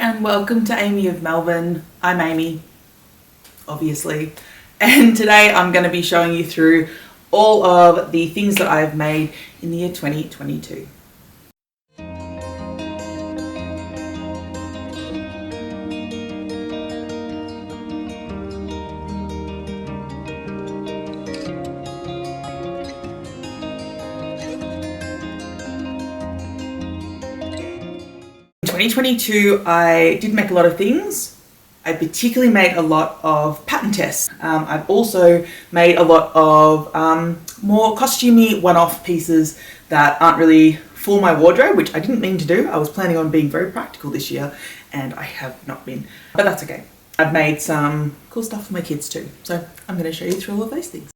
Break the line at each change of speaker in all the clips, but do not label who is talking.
and welcome to Amy of Melbourne. I'm Amy, obviously, and today I'm going to be showing you through all of the things that I've made in the year 2022. In 2022, I did make a lot of things. I particularly made a lot of pattern tests. I've also made a lot of more costumey one-off pieces that aren't really for my wardrobe, which I didn't mean to do. I was planning on being very practical this year and I have not been, but that's okay. I've made some cool stuff for my kids too. So I'm going to show you through all of those things.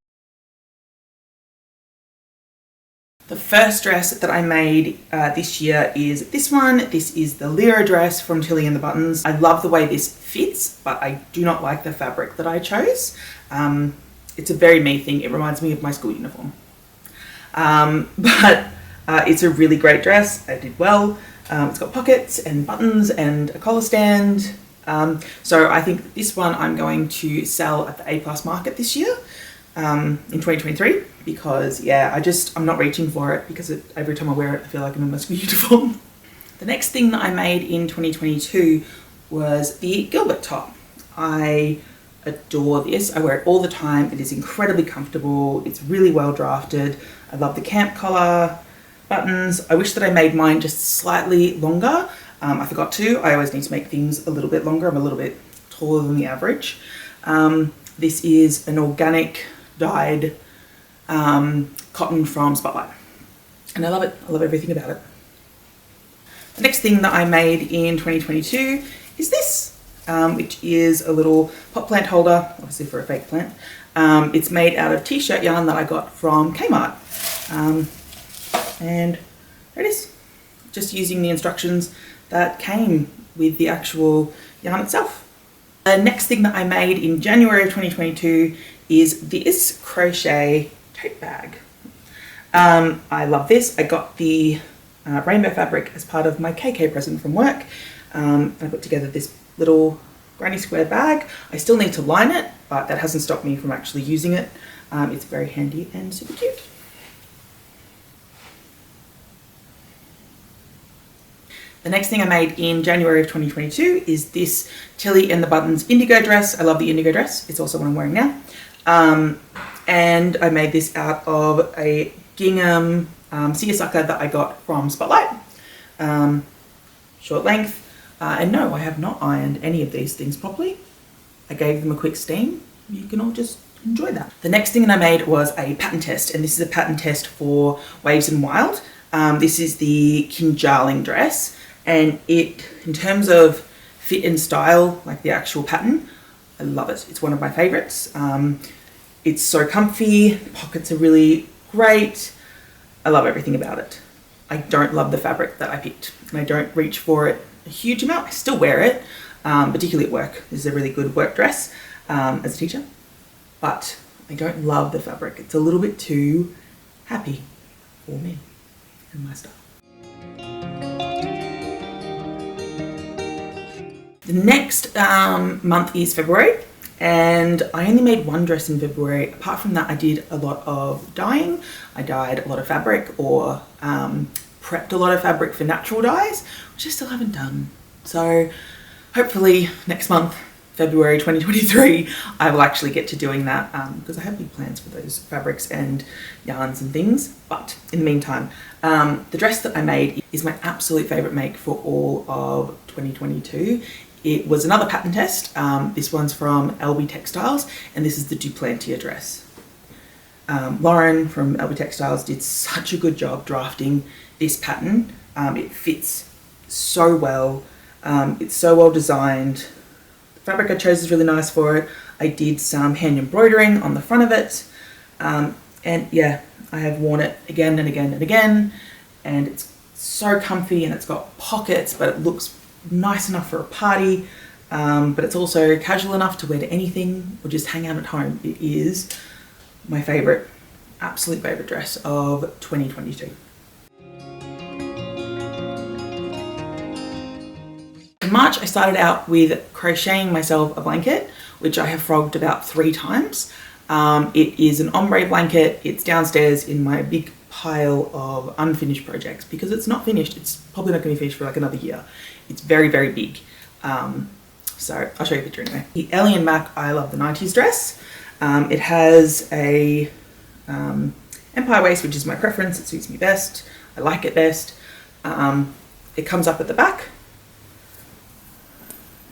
The first dress that I made this year is this one. This is the Lyra dress from Tilly and the Buttons. I love the way this fits, but I do not like the fabric that I chose. It's a very me thing. It reminds me of my school uniform. But it's a really great dress. I did well. It's got pockets and buttons and a collar stand. So I think this one I'm going to sell at the A+ market this year. In 2023, because yeah, I'm not reaching for it because every time I wear it I feel like I'm in my school uniform. The next thing that I made in 2022 was the Gilbert top. I adore this. I wear it all the time. It is incredibly comfortable. It's really well drafted. I love the camp collar, buttons. I wish that I made mine just slightly longer. I forgot to. I always need to make things a little bit longer. I'm a little bit taller than the average. This is an organic dyed cotton from Spotlight, and I love it. I love everything about it. The next thing that I made in 2022 is this, which is a little pot plant holder, obviously for a fake plant. It's made out of T-shirt yarn that I got from Kmart, and there it is, just using the instructions that came with the actual yarn itself. The next thing that I made in January of 2022 is this crochet tote bag. I love this. I got the rainbow fabric as part of my KK present from work. I put together this little granny square bag. I still need to line it, but that hasn't stopped me from actually using it. It's very handy and super cute. The next thing I made in January of 2022 is this Tilly and the Buttons indigo dress. I love the indigo dress. It's also what I'm wearing now. And I made this out of a gingham seersucker that I got from Spotlight. Short length. And no, I have not ironed any of these things properly. I gave them a quick steam. You can all just enjoy that. The next thing that I made was a pattern test, and this is a pattern test for Waves and Wild. This is the Kinjarling dress. And it, in terms of fit and style, like the actual pattern, I love it. It's one of my favorites. It's so comfy. The pockets are really great. I love everything about it. I don't love the fabric that I picked, and I don't reach for it a huge amount. I still wear it, particularly at work. This is a really good work dress as a teacher, but I don't love the fabric. It's a little bit too happy for me and my style. The next month is February, and I only made one dress in February. Apart from that, I did a lot of dyeing. I dyed a lot of fabric, or prepped a lot of fabric for natural dyes, which I still haven't done. So hopefully next month, February 2023, I will actually get to doing that, because I have big plans for those fabrics and yarns and things. But in the meantime, the dress that I made is my absolute favorite make for all of 2022. It was another pattern test. This one's from LB Textiles, and this is the Duplantier dress. Lauren from LB Textiles did such a good job drafting this pattern. It fits so well. It's so well designed. The fabric I chose is really nice for it. I did some hand embroidering on the front of it. And yeah, I have worn it again and again and again, and it's so comfy, and it's got pockets, but it looks nice enough for a party, but it's also casual enough to wear to anything or just hang out at home. It is my favorite, absolute favorite dress of 2022. In March, I started out with crocheting myself a blanket, which I have frogged about 3 times. It is an ombre blanket. It's downstairs in my big pile of unfinished projects because it's not finished. It's probably not going to be finished for like another year. It's very, very big. So I'll show you a picture anyway. The Ellie and Mac I Love the 90s dress. It has a empire waist, which is my preference. It suits me best. I like it best. It comes up at the back.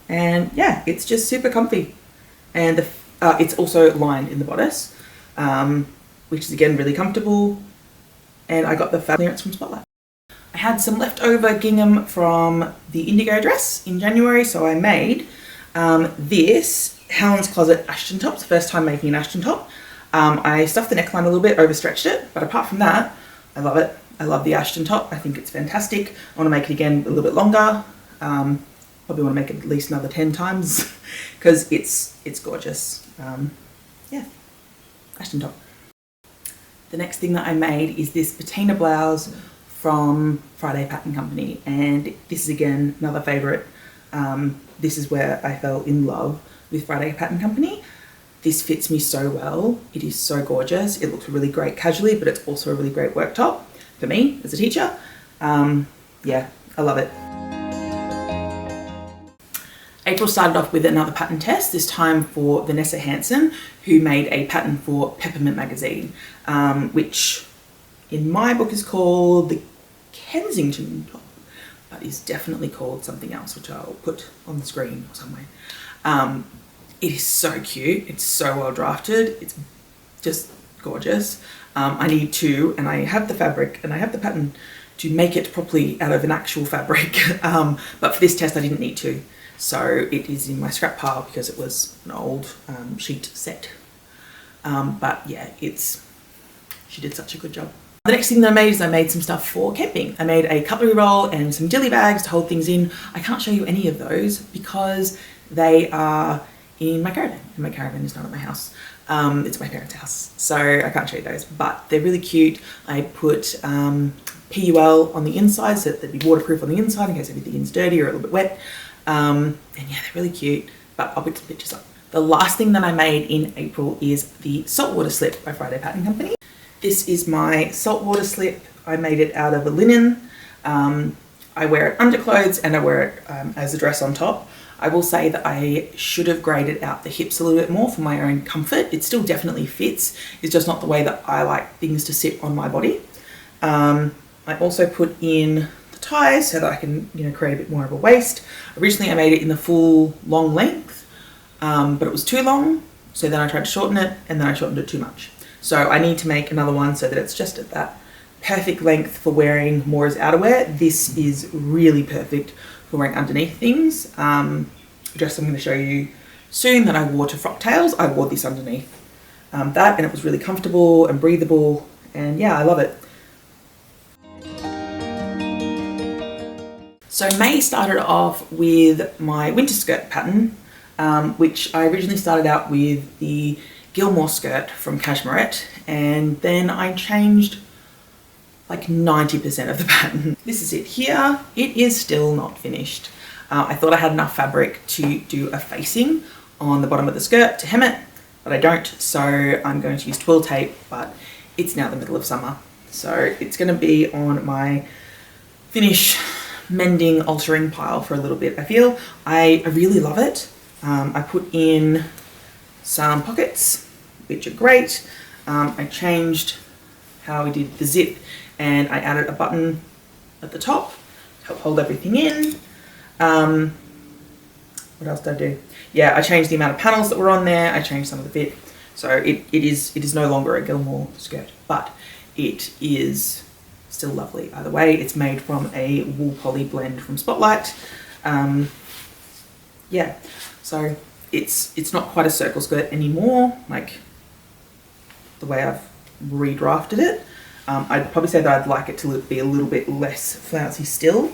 And yeah, it's just super comfy. And it's also lined in the bodice, which is again really comfortable. And I got the fab clearance from Spotlight. I had some leftover gingham from the indigo dress in January, so I made this Helen's Closet Ashton top. It's the first time making an Ashton top. I stuffed the neckline a little bit, overstretched it, but apart from that, I love it. I love the Ashton top. I think it's fantastic. I want to make it again a little bit longer. Probably want to make it at least another 10 times because it's gorgeous. Yeah, Ashton top. The next thing that I made is this patina blouse from Friday Pattern Company, and this is again another favourite. This is where I fell in love with Friday Pattern Company. This fits me so well. It is so gorgeous. It looks really great casually, but it's also a really great work top for me as a teacher. Yeah, I love it. April started off with another pattern test, this time for Vanessa Hansen, who made a pattern for Peppermint magazine, which in my book is called the Kensington top, but is definitely called something else, which I'll put on the screen or somewhere. It is so cute. It's so well drafted. It's just gorgeous. I need to, and I have the fabric and I have the pattern to make it properly out of an actual fabric. But for this test, I didn't need to. So it is in my scrap pile because it was an old sheet set. But yeah, she did such a good job. The next thing that I made is I made some stuff for camping. I made a cutlery roll and some dilly bags to hold things in. I can't show you any of those because they are in my caravan. And my caravan is not at my house. It's my parents' house. So I can't show you those, but they're really cute. I put PUL on the inside so that they'd be waterproof on the inside in case anything is dirty or a little bit wet. And yeah, they're really cute, but I'll put some pictures up. The last thing that I made in April is the saltwater slip by Friday Pattern Company. This is my saltwater slip. I made it out of a linen. I wear it under clothes and I wear it as a dress on top. I will say that I should have graded out the hips a little bit more for my own comfort. It still definitely fits. It's just not the way that I like things to sit on my body. I also put in the ties so that I can, create a bit more of a waist. Originally I made it in the full long length, but it was too long. So then I tried to shorten it and then I shortened it too much. So I need to make another one so that it's just at that perfect length for wearing more as outerwear. This is really perfect for wearing underneath things. The dress I'm going to show you soon that I wore to frock tails, I wore this underneath that, and it was really comfortable and breathable, and yeah, I love it. So May started off with my winter skirt pattern, which I originally started out with the Gilmore skirt from Cashmerette, and then I changed like 90% of the pattern. This is it here. It is still not finished. I thought I had enough fabric to do a facing on the bottom of the skirt to hem it, but I don't, so I'm going to use twill tape, but it's now the middle of summer. So it's gonna be on my finish, mending, altering pile for a little bit. I feel I really love it. I put in some pockets, which are great. I changed how we did the zip, and I added a button at the top to help hold everything in. What else did I do? Yeah, I changed the amount of panels that were on there. I changed some of the fit. So it is no longer a Gilmore skirt, but it is still lovely either way. It's made from a wool poly blend from Spotlight. Yeah, so it's not quite a circle skirt anymore, like the way I've redrafted it. I'd probably say that I'd like it to be a little bit less flouncy still,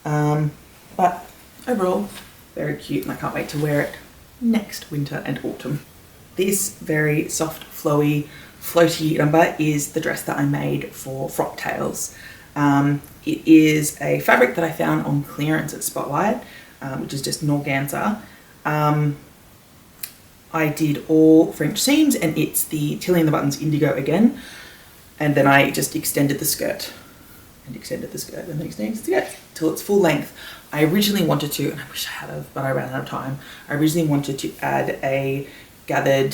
but overall very cute, and I can't wait to wear it next winter and autumn. This very soft, floaty number is the dress that I made for frock tails. It is a fabric that I found on clearance at Spotlight. which is just an organza. I did all French seams, and it's the Tilly and the Buttons indigo again. And then I just extended the skirt and extended the skirt and then extended the skirt till it's full length. I originally wanted to, and I wish I had have, but I ran out of time. I originally wanted to add a gathered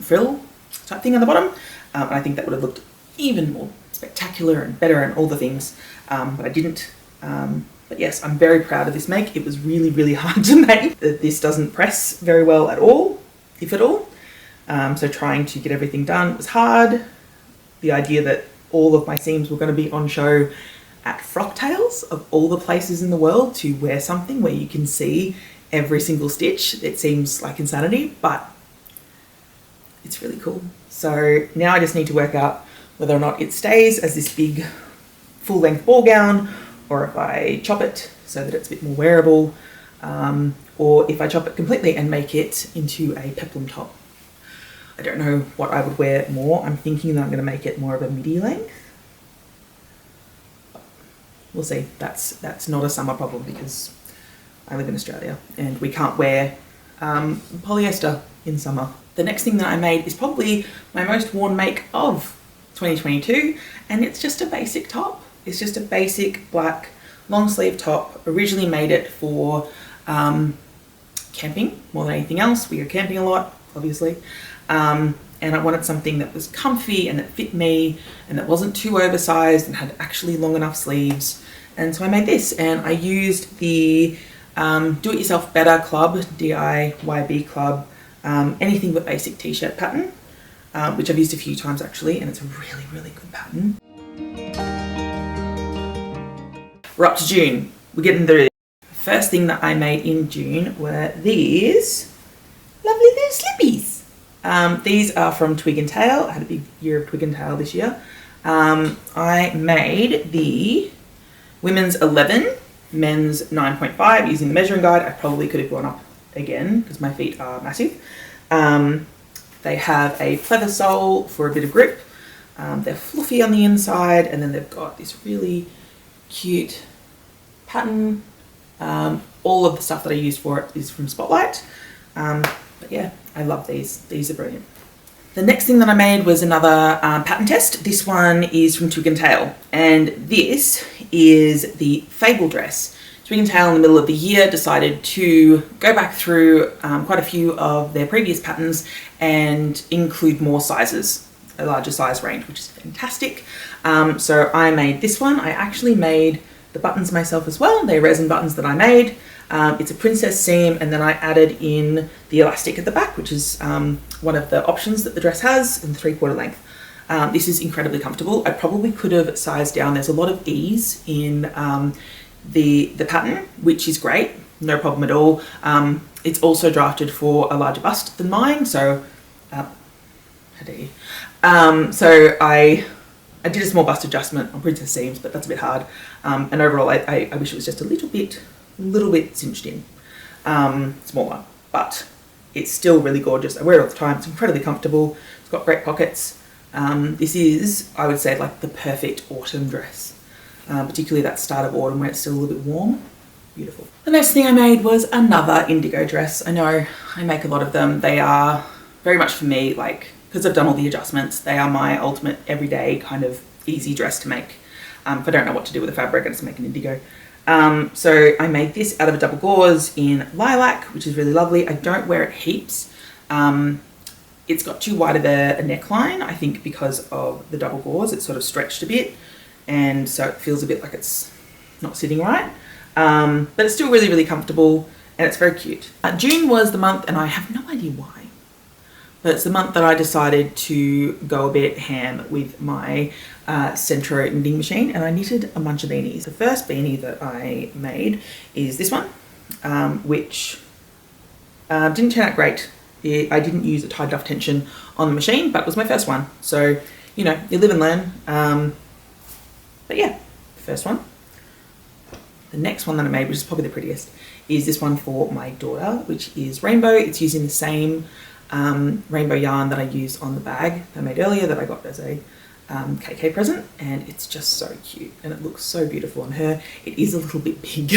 frill type thing on the bottom. And I think that would have looked even more spectacular and better and all the things, but I didn't. But yes, I'm very proud of this make. It was really, really hard to make. This doesn't press very well at all, if at all. So trying to get everything done was hard. The idea that all of my seams were going to be on show at Frocktails, of all the places in the world to wear something where you can see every single stitch, it seems like insanity, but it's really cool. So now I just need to work out whether or not it stays as this big full length ball gown, or if I chop it so that it's a bit more wearable, or if I chop it completely and make it into a peplum top. I don't know what I would wear more. I'm thinking that I'm going to make it more of a midi length. We'll see. That's not a summer problem because I live in Australia and we can't wear polyester in summer. The next thing that I made is probably my most worn make of 2022, and it's just a basic top. It's just a basic black long sleeve top. Originally made it for camping more than anything else. We go camping a lot, obviously. And I wanted something that was comfy and that fit me and that wasn't too oversized and had actually long enough sleeves. And so I made this, and I used the Do It Yourself Better Club, DIYB Club, anything but basic t-shirt pattern, which I've used a few times actually, and it's a really, really good pattern. We're up to June. We're getting through. The first thing that I made in June were these lovely little slippies. These are from Twig and Tail. I had a big year of Twig and Tail this year. I made the women's 11, men's 9.5 using the measuring guide. I probably could have gone up again because my feet are massive. They have a pleather sole for a bit of grip. They're fluffy on the inside, and then they've got this really cute pattern. All of the stuff that I used for it is from Spotlight. But yeah, I love these. These are brilliant. The next thing that I made was another pattern test. This one is from Twig and Tail, and this is the Fable dress. Twig and Tail in the middle of the year decided to go back through quite a few of their previous patterns and include more sizes, a larger size range, which is fantastic. So I made this one. I actually made the buttons myself as well. They're resin buttons that I made. It's a princess seam, and then I added in the elastic at the back, which is one of the options that the dress has in 3/4 length. This is incredibly comfortable. I probably could have sized down. There's a lot of ease in the pattern, which is great, no problem at all. It's also drafted for a larger bust than mine, so how dare you? So I did a small bust adjustment on princess seams, but that's a bit hard. And overall, I wish it was just a little bit cinched in, smaller, but it's still really gorgeous. I wear it all the time. It's incredibly comfortable. It's got great pockets. This is, I would say, like the perfect autumn dress, particularly that start of autumn where it's still a little bit warm. Beautiful. The next thing I made was another indigo dress. I know I make a lot of them. They are very much for me, like, because I've done all the adjustments, they are my ultimate everyday kind of easy dress to make. If I don't know what to do with the fabric, I just make an indigo. So I made this out of a double gauze in lilac, which is really lovely. I don't wear it heaps. It's got too wide of a neckline, I think because of the double gauze. It's sort of stretched a bit, and so it feels a bit like it's not sitting right. But it's still really, really comfortable, and it's very cute. June was the month, and I have no idea why, but it's the month that I decided to go a bit ham with my Centro knitting machine, and I knitted a bunch of beanies. The first beanie that I made is this one, which didn't turn out great. I didn't use a tied enough tension on the machine, but it was my first one. So, you know, you live and learn. But yeah, first one. The next one that I made, which is probably the prettiest, is this one for my daughter, which is rainbow. It's using the same rainbow yarn that I used on the bag that I made earlier that I got as a KK present, and it's just so cute and it looks so beautiful on her. It is a little bit big.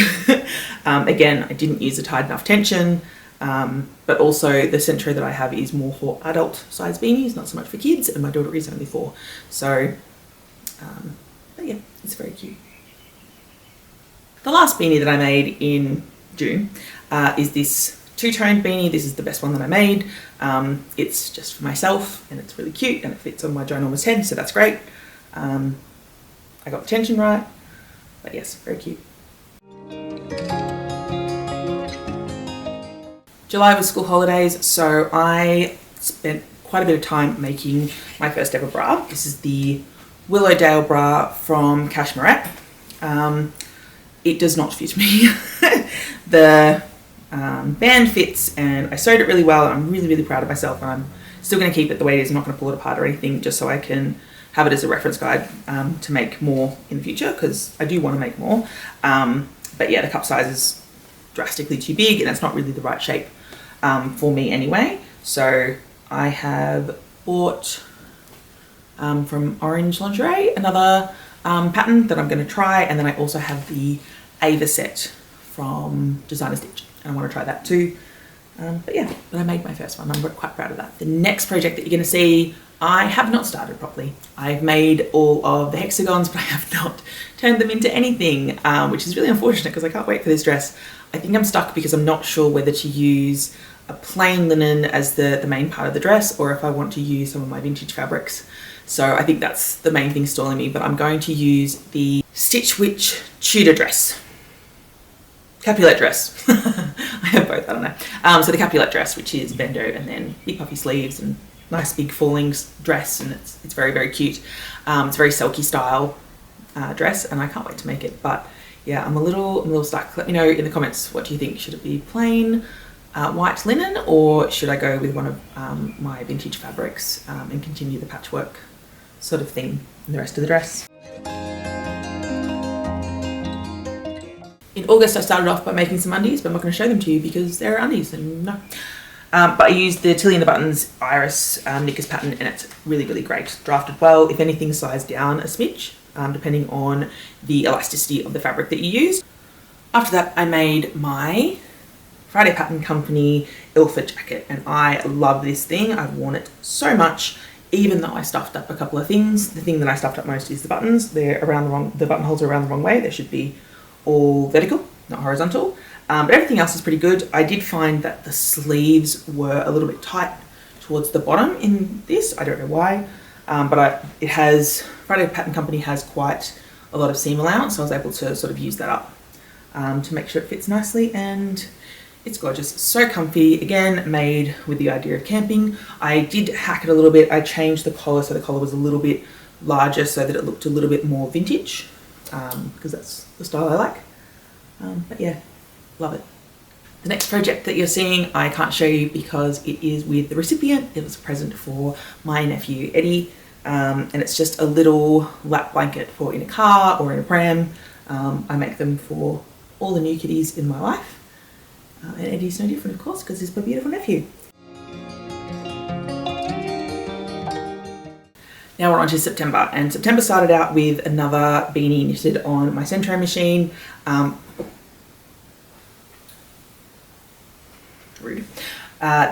Again, I didn't use a tight enough tension, but also the centre that I have is more for adult size beanies, not so much for kids, and my daughter is only 4. So, but yeah, it's very cute. The last beanie that I made in June is this two-toned beanie. This is the best one that I made. It's just for myself and it's really cute and it fits on my ginormous head, so that's great. I got the tension right, but yes, very cute. July was school holidays, so I spent quite a bit of time making my first ever bra. This is the Willowdale bra from Kashmirat. It does not fit me. The band fits and I sewed it really well, and I'm really proud of myself, and I'm still going to keep it the way it is. I'm not going to pull it apart or anything, just so I can have it as a reference guide to make more in the future, because I do want to make more. But yeah, the cup size is drastically too big and it's not really the right shape for me anyway. So I have bought from Orange Lingerie another pattern that I'm going to try, and then I also have the Ava set from Designer Stitch, and I want to try that too. But yeah, but I made my first one. I'm quite proud of that. The next project that you're going to see, I have not started properly. I've made all of the hexagons, but I have not turned them into anything, which is really unfortunate because I can't wait for this dress. I think I'm stuck because I'm not sure whether to use a plain linen as the main part of the dress, or if I want to use some of my vintage fabrics. So I think that's the main thing stalling me, but I'm going to use the Stitch Witch Tudor dress. Capulet dress. I have both, I don't know. So the Capulet dress, which is bandeau and then big puffy sleeves and nice big falling dress, and it's very cute. It's a very silky style dress, and I can't wait to make it. But yeah, I'm a little stuck. Let me know in the comments, what do you think? Should it be plain white linen, or should I go with one of my vintage fabrics and continue the patchwork sort of thing in the rest of the dress? In August I started off by making some undies, but I'm not going to show them to you because they're undies and no. But I used the Tilly and the Buttons Iris knickers pattern, and it's really great. Drafted well, if anything sized down a smidge, depending on the elasticity of the fabric that you use. After that I made my Friday Pattern Company Ilford jacket, and I love this thing. I've worn it so much, even though I stuffed up a couple of things. The thing that I stuffed up most is the buttons. They're around the wrong, the buttonholes are around the wrong way. They should be all vertical, not horizontal. But everything else is pretty good. I did find that the sleeves were a little bit tight towards the bottom in this. I don't know why, but it has, Friday Pattern Company has quite a lot of seam allowance, so I was able to sort of use that up to make sure it fits nicely, and it's gorgeous. So comfy, again made with the idea of camping. I did hack it a little bit. I changed the collar so the collar was a little bit larger so that it looked a little bit more vintage, because that's the style I like. But yeah, love it. The next project that you're seeing I can't show you because it is with the recipient. It was a present for my nephew Eddie, and it's just a little lap blanket for in a car or in a pram. I make them for all the new kitties in my life. And Eddie's no different, of course, because he's my beautiful nephew. Now we're on to September, and September started out with another beanie knitted on my Centro machine. Rude.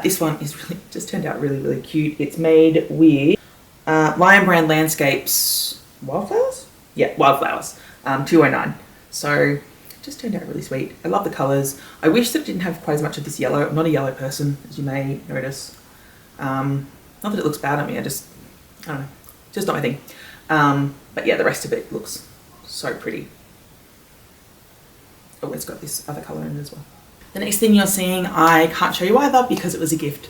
This one is really just turned out really cute. It's made with Lion Brand Landscapes Wildflowers? Yeah, Wildflowers, 209. So just turned out really sweet. I love the colours. I wish that it didn't have quite as much of this yellow. I'm not a yellow person, as you may notice. Not that it looks bad on me, I don't know, just not my thing. But yeah, the rest of it looks so pretty. Oh, it's got this other colour in it as well. The next thing you're seeing I can't show you either because it was a gift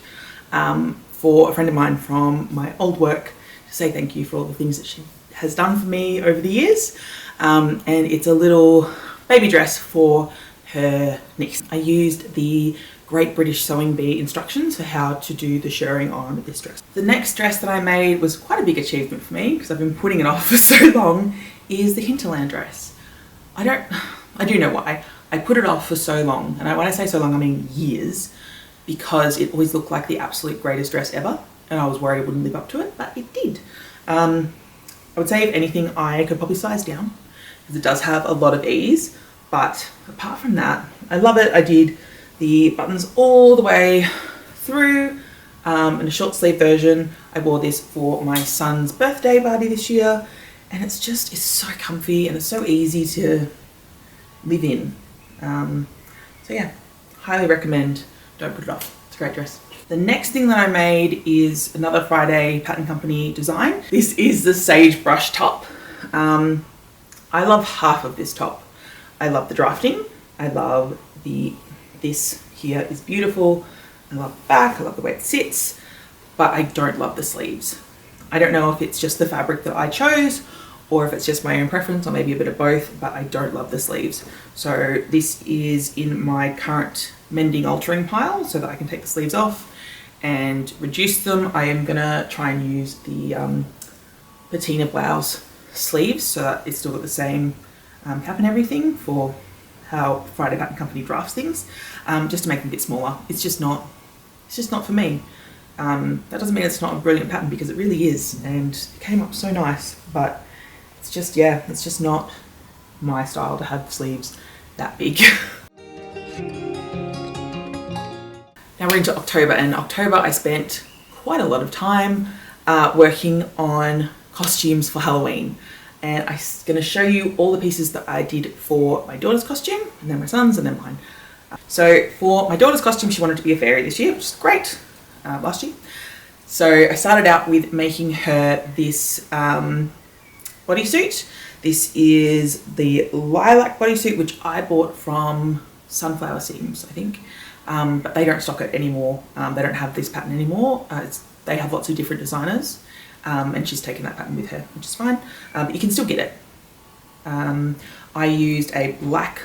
for a friend of mine from my old work to say thank you for all the things that she has done for me over the years. And it's a little baby dress for her niece. I used the Great British Sewing Bee instructions for how to do the shirring on this dress. The next dress that I made was quite a big achievement for me because I've been putting it off for so long, is the Hinterland dress. I do know why. I put it off for so long, and when I say so long I mean years, because it always looked like the absolute greatest dress ever, and I was worried it wouldn't live up to it, but it did. I would say if anything, I could probably size down because it does have a lot of ease. But apart from that, I love it. I did the buttons all the way through in a short sleeve version. I wore this for my son's birthday party this year, and it's so comfy and it's so easy to live in. So yeah, highly recommend. Don't put it off. It's a great dress. The next thing that I made is another Friday Pattern Company design. This is the Sage Brush top. I love half of this top. I love the drafting. I love this here is beautiful. I love the back. I love the way it sits, but I don't love the sleeves. I don't know if it's just the fabric that I chose or if it's just my own preference or maybe a bit of both, but I don't love the sleeves. So this is in my current mending altering pile so that I can take the sleeves off and reduce them. I am gonna try and use the patina blouse sleeves so that it's still got the same cap and everything for how Friday Pattern Company drafts things, just to make them a bit smaller. It's just not for me. That doesn't mean it's not a brilliant pattern, because it really is, and it came up so nice, but it's just not my style to have sleeves that big. Now we're into October, and October I spent quite a lot of time working on costumes for Halloween. And I'm going to show you all the pieces that I did for my daughter's costume, and then my son's, and then mine. So for my daughter's costume, she wanted to be a fairy this year, which is great, last year. So I started out with making her this bodysuit. This is the lilac bodysuit, which I bought from Sunflower Seams, I think, but they don't stock it anymore. They don't have this pattern anymore. They have lots of different designers. And she's taken that pattern with her, which is fine, but you can still get it. I used a black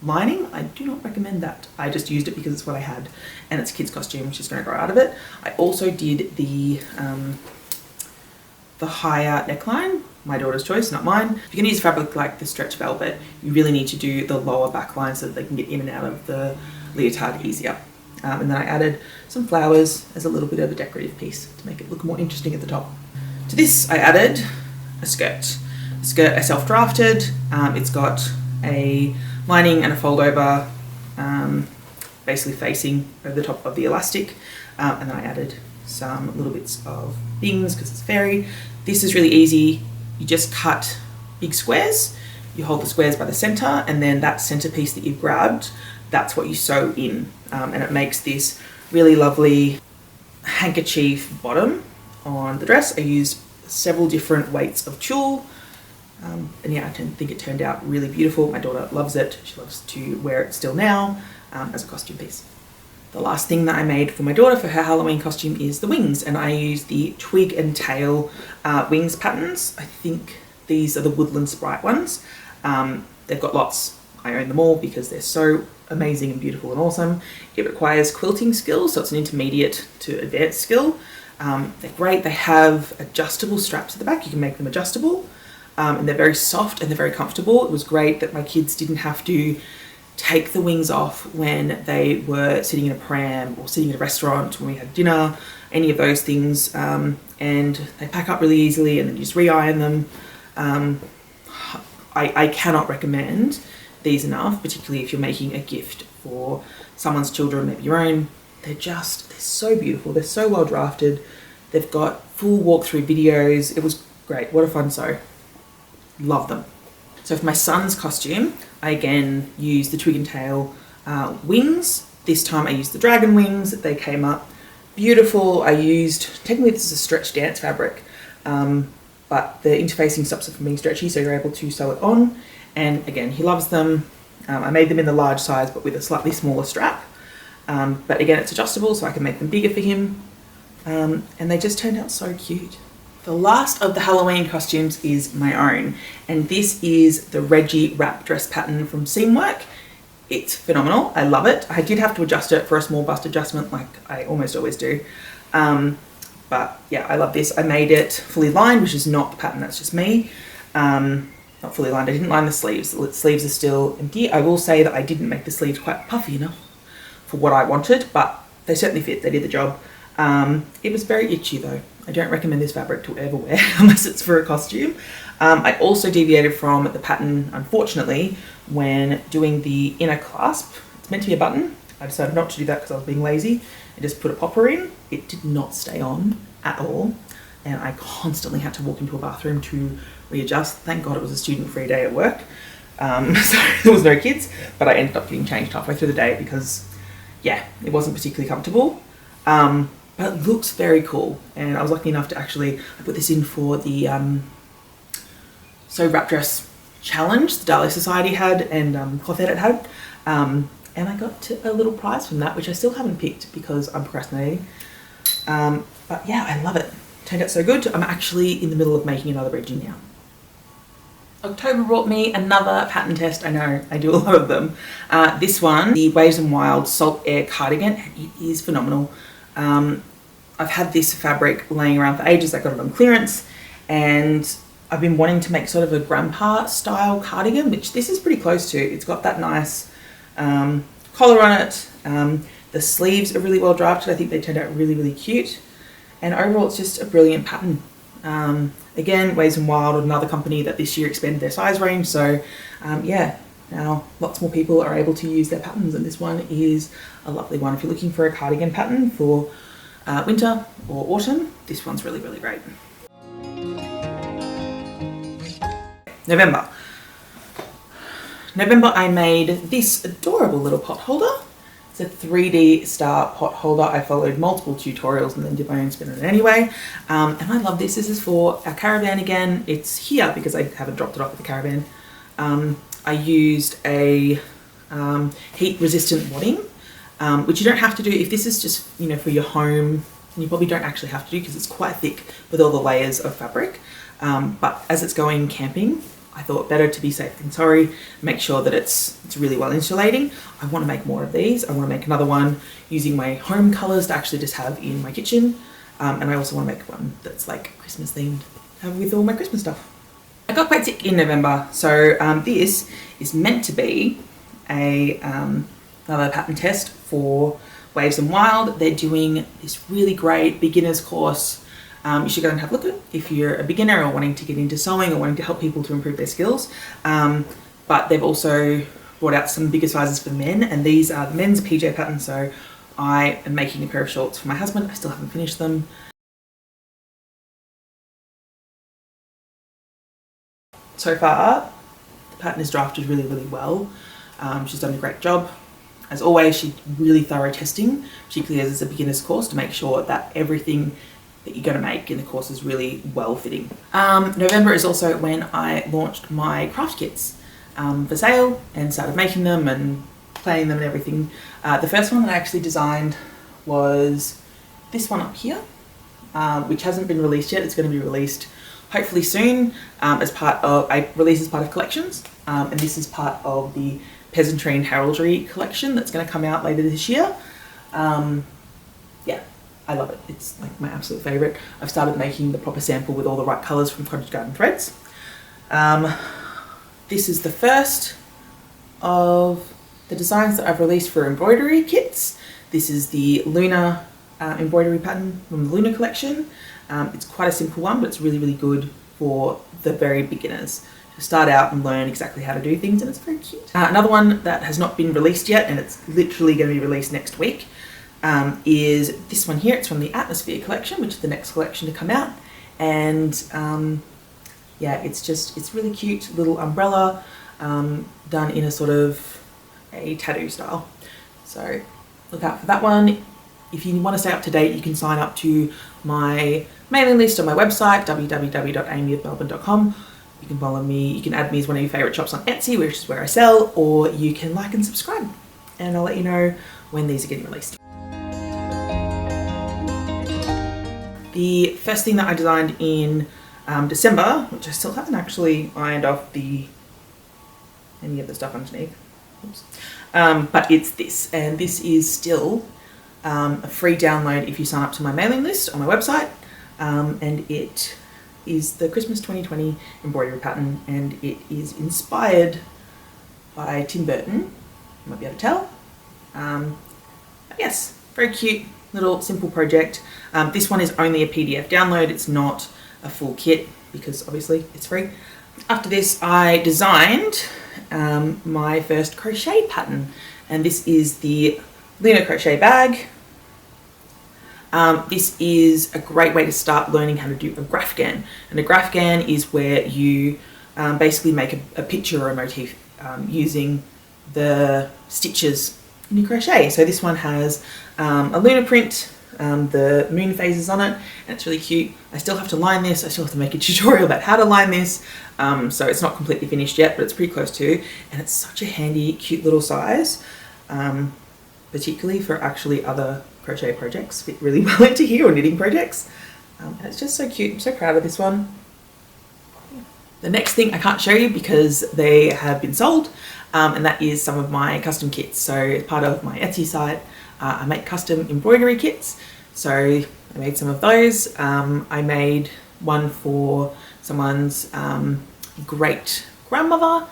lining. I do not recommend that. I just used it because it's what I had, and it's a kid's costume. She's going to grow out of it. I also did the higher neckline, my daughter's choice, not mine. If you're going to use fabric like the stretch velvet, you really need to do the lower back line so that they can get in and out of the leotard easier. And then I added some flowers as a little bit of a decorative piece to make it look more interesting at the top. To this I added a skirt. The skirt I self-drafted. It's got a lining and a fold over, basically facing over the top of the elastic, and then I added some little bits of things because it's fairy. This is really easy. You just cut big squares, you hold the squares by the center, and then that center piece that you've grabbed, that's what you sew in, and it makes this really lovely handkerchief bottom on the dress. I used several different weights of tulle, and yeah, I think it turned out really beautiful. My daughter loves it. She loves to wear it still now as a costume piece. The last thing that I made for my daughter for her Halloween costume is the wings, and I used the twig and tail wings patterns. I think these are the Woodland Sprite ones. They've got lots. I own them all because they're so amazing and beautiful and awesome. It requires quilting skills, so it's an intermediate to advanced skill. They're great. They have adjustable straps at the back. You can make them adjustable, and they're very soft and they're very comfortable. It was great that my kids didn't have to take the wings off when they were sitting in a pram or sitting in a restaurant when we had dinner, any of those things, and they pack up really easily, and then you just re-iron them. I cannot recommend these enough, particularly if you're making a gift for someone's children, maybe your own. They're so beautiful. They're so well drafted. They've got full walkthrough videos. It was great. What a fun sew. Love them. So for my son's costume, I again used the twig and tail wings. This time I used the dragon wings. They came up beautiful. Technically this is a stretch dance fabric, but the interfacing stops it from being stretchy, so you're able to sew it on. And again, he loves them. I made them in the large size, but with a slightly smaller strap. But again, it's adjustable, so I can make them bigger for him. And they just turned out so cute. The last of the Halloween costumes is my own, and this is the Reggie wrap dress pattern from Seamwork. It's phenomenal. I love it. I did have to adjust it for a small bust adjustment, like I almost always do. But yeah, I love this. I made it fully lined, which is not the pattern, that's just me. Not fully lined. I didn't line the sleeves. The sleeves are still empty. I will say that I didn't make the sleeves quite puffy enough for what I wanted, but they certainly fit. They did the job. It was very itchy though. I don't recommend this fabric to ever wear unless it's for a costume. I also deviated from the pattern, unfortunately, when doing the inner clasp. It's meant to be a button. I decided not to do that because I was being lazy and just put a popper in. It did not stay on at all, and I constantly had to walk into a bathroom to readjust. Thank God it was a student-free day at work, so there was no kids, but I ended up getting changed halfway through the day because, yeah, it wasn't particularly comfortable. But it looks very cool, and I was lucky enough to actually put this in for the Sew Wrap Dress Challenge the Dahlia Society had and Cloth Edit had, and I got a little prize from that, which I still haven't picked because I'm procrastinating. But yeah, I love it. Turned out so good. I'm actually in the middle of making another bridging now. October brought me another pattern test. I know, I do a lot of them. This one, the Waves and Wild Salt Air Cardigan, it is phenomenal. I've had this fabric laying around for ages. I got it on clearance, and I've been wanting to make sort of a grandpa style cardigan, which this is pretty close to. It's got that nice collar on it. The sleeves are really well drafted. I think they turned out really, really cute. And overall, it's just a brilliant pattern. Again, Waves and Wild, another company that this year expanded their size range. So yeah, now lots more people are able to use their patterns, and this one is a lovely one. If you're looking for a cardigan pattern for winter or autumn, this one's really, really great. November, I made this adorable little pot holder. It's a 3D star pot holder. I followed multiple tutorials and then did my own spin on it anyway. And I love this. This is for our caravan again. It's here because I haven't dropped it off at the caravan. I used a heat resistant wadding, which you don't have to do. If this is just, you know, for your home, you probably don't actually have to do because it's quite thick with all the layers of fabric. But as it's going camping, I thought better to be safe than sorry. Make sure that it's really well insulating. I want to make more of these. I want to make another one using my home colors to actually just have in my kitchen. And I also want to make one that's like Christmas themed with all my Christmas stuff. I got quite sick in November, so this is meant to be another pattern test for Waves and Wild. They're doing this really great beginner's course. You should go and have a look at it if you're a beginner or wanting to get into sewing or wanting to help people to improve their skills. But they've also brought out some bigger sizes for men, and these are the men's PJ patterns. So I am making a pair of shorts for my husband. I still haven't finished them. So far, the pattern is drafted really, really well. She's done a great job. As always, she's really thorough testing, particularly as it's a beginner's course, to make sure that everything that you're going to make in the course is really well fitting. November is also when I launched my craft kits for sale and started making them and planning them and everything. The first one that I actually designed was this one up here, which hasn't been released yet. It's going to be released hopefully soon as part of, I release as part of collections, and this is part of the Peasantry and Heraldry collection that's going to come out later this year. Yeah, I love it. It's like my absolute favourite. I've started making the proper sample with all the right colours from Cottage Garden Threads. This is the first of the designs that I've released for embroidery kits. This is the Luna embroidery pattern from the Luna collection. It's quite a simple one, but it's really, really good for the very beginners to start out and learn exactly how to do things, and it's very cute. Another one that has not been released yet, and it's literally going to be released next week, is this one here. It's from the Atmosphere collection, which is the next collection to come out. And yeah, it's really cute little umbrella done in a sort of a tattoo style. So look out for that one. If you want to stay up to date, you can sign up to my mailing list on my website, www.amyofmelbourne.com. You can follow me, you can add me as one of your favourite shops on Etsy, which is where I sell, or you can like and subscribe, and I'll let you know when these are getting released. The first thing that I designed in December, which I still haven't actually ironed off any of the stuff underneath, but it's this, and this is still a free download if you sign up to my mailing list on my website, and it is the Christmas 2020 embroidery pattern, and it is inspired by Tim Burton. You might be able to tell. But yes, very cute little simple project. This one is only a PDF download. It's not a full kit because obviously it's free. After this, I designed my first crochet pattern, and this is the lino crochet bag. This is a great way to start learning how to do a graphghan, and a graphghan is where you basically make a picture or a motif using the stitches in your crochet. So this one has a lunar print, the moon phases on it, and it's really cute. I still have to line this. I still have to make a tutorial about how to line this, so it's not completely finished yet, but it's pretty close to, and it's such a handy, cute little size, particularly for actually other crochet projects. Fit really well into here, or knitting projects, and it's just so cute. I'm so proud of this one. The next thing I can't show you because they have been sold, and that is some of my custom kits. So as part of my Etsy site, I make custom embroidery kits. So I made some of those. I made one for someone's great grandmother,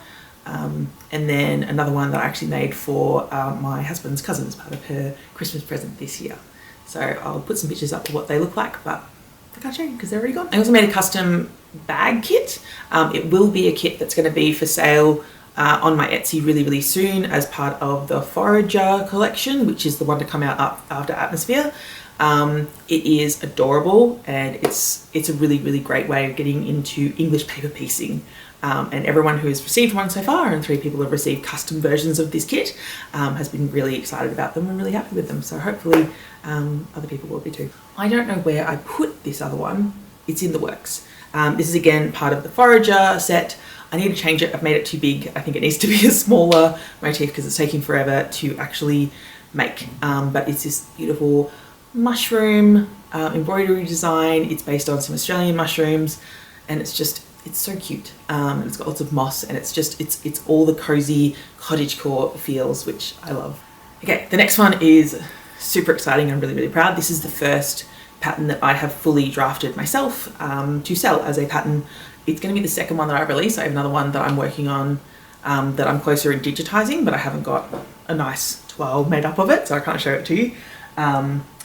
and then another one that I actually made for my husband's cousin as part of her Christmas present this year. So I'll put some pictures up of what they look like, but I can't show you because they're already gone. I also made a custom bag kit. It will be a kit that's going to be for sale on my Etsy really soon as part of the Forager collection, which is the one to come out up after Atmosphere. It is adorable, and it's a really great way of getting into English paper piecing. And everyone who has received one so far, and 3 people have received custom versions of this kit, has been really excited about them and really happy with them. So hopefully other people will be too. I don't know where I put this other one. It's in the works. This is again part of the Forager set. I need to change it. I've made it too big. I think it needs to be a smaller motif because it's taking forever to actually make. But it's this beautiful mushroom embroidery design. It's based on some Australian mushrooms, and it's so cute. And it's got lots of moss, and it's all the cozy cottagecore feels, which I love. Okay, the next one is super exciting. I'm really proud. This is the first pattern that I have fully drafted myself to sell as a pattern. It's going to be the second one that I release. I have another one that I'm working on that I'm closer in digitizing, but I haven't got a nice twirl made up of it, so I can't show it to you.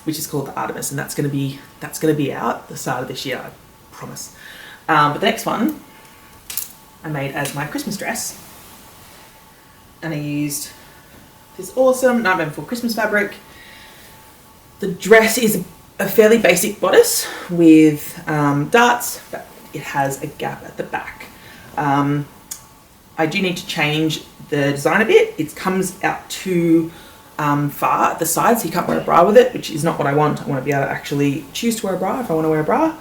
Which is called the Artemis, and that's going to be out the start of this year, I promise. But the next one I made as my Christmas dress, and I used this awesome Nightmare Before Christmas fabric. The dress is a fairly basic bodice with darts, but it has a gap at the back. I do need to change the design a bit. It comes out too far at the side, so you can't wear a bra with it, which is not what I want. I want to be able to actually choose to wear a bra if I want to wear a bra.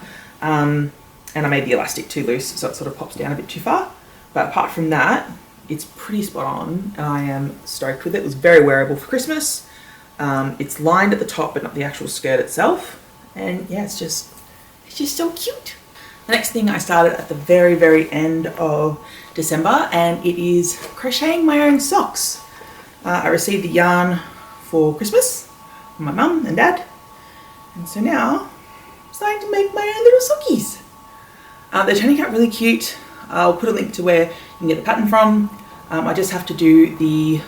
And I made the elastic too loose, so it sort of pops down a bit too far. But apart from that, it's pretty spot on, and I am stoked with it. It was very wearable for Christmas. It's lined at the top, but not the actual skirt itself. And yeah, it's just so cute. The next thing I started at the very end of December, and it is crocheting my own socks. I received the yarn for Christmas from my mum and dad, and so now I'm starting to make my own little sockies. They're turning out really cute. I'll put a link to where you can get the pattern from. I just have to do the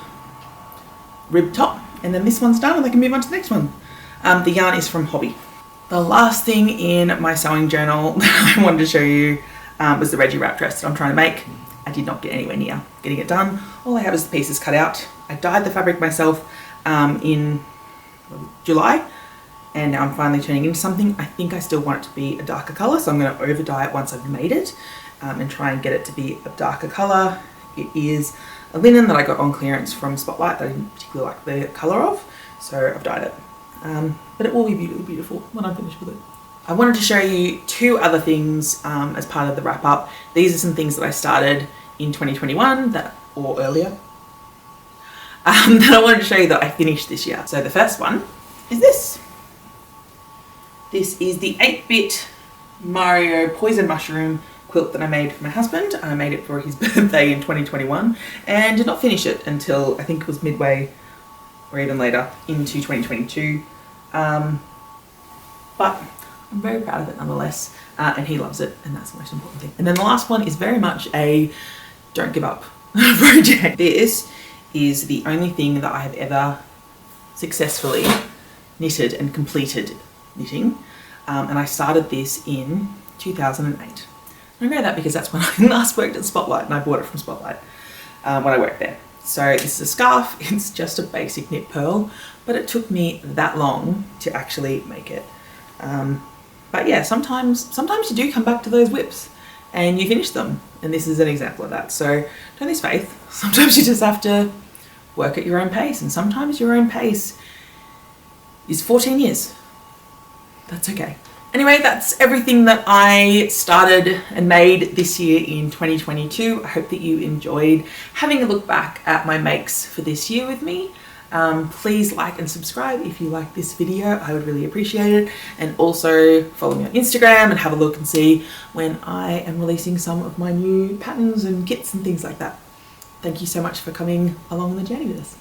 rib top, and then this one's done and I can move on to the next one. The yarn is from Hobby. The last thing in my sewing journal that I wanted to show you was the Reggie wrap dress that I'm trying to make. I did not get anywhere near getting it done. All I have is the pieces cut out. I dyed the fabric myself in July, and now I'm finally turning it into something. I think I still want it to be a darker colour, so I'm going to over dye it once I've made it and try and get it to be a darker colour. It is a linen that I got on clearance from Spotlight that I didn't particularly like the colour of, so I've dyed it. But it will be beautiful when I'm finished with it. I wanted to show you 2 other things as part of the wrap up. These are some things that I started in 2021 or earlier that I wanted to show you that I finished this year. So the first one is this. This is the 8-bit Mario Poison Mushroom quilt that I made for my husband. I made it for his birthday in 2021 and did not finish it until I think it was midway or even later into 2022. But I'm very proud of it nonetheless, and he loves it, and that's the most important thing. And then the last one is very much a don't give up project. This is the only thing that I have ever successfully knitted and completed knitting, and I started this in 2008. I know that because that's when I last worked at Spotlight, and I bought it from Spotlight when I worked there. So this is a scarf. It's just a basic knit purl, but it took me that long to actually make it. But yeah, sometimes you do come back to those whips and you finish them, and this is an example of that. So don't lose faith. Sometimes you just have to work at your own pace, and sometimes your own pace is 14 years. That's okay. Anyway, that's everything that I started and made this year in 2022. I hope that you enjoyed having a look back at my makes for this year with me. Please like and subscribe if you like this video. I would really appreciate it. And also follow me on Instagram and have a look and see when I am releasing some of my new patterns and kits and things like that. Thank you so much for coming along the journey with us.